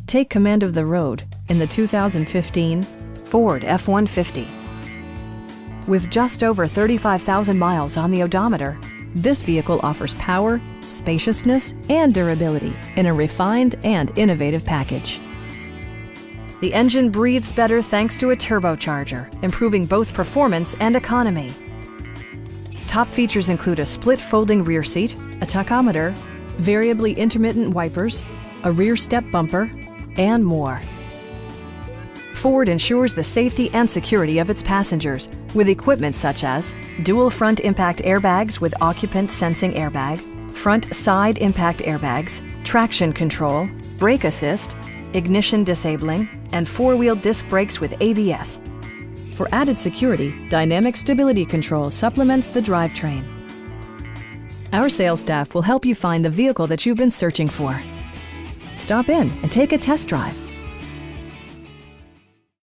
Take command of the road in the 2015 Ford F-150. With just over 35,000 miles on the odometer, this vehicle offers power, spaciousness, and durability in a refined and innovative package. The engine breathes better thanks to a turbocharger, improving both performance and economy. Top features include a split folding rear seat, a tachometer, variably intermittent wipers, a rear step bumper, and more. Ford ensures the safety and security of its passengers with equipment such as dual front impact airbags with occupant sensing airbag, front side impact airbags, traction control, brake assist, ignition disabling, and four-wheel disc brakes with ABS. For added security, dynamic stability control supplements the drivetrain. Our sales staff will help you find the vehicle that you've been searching for. Stop in and take a test drive.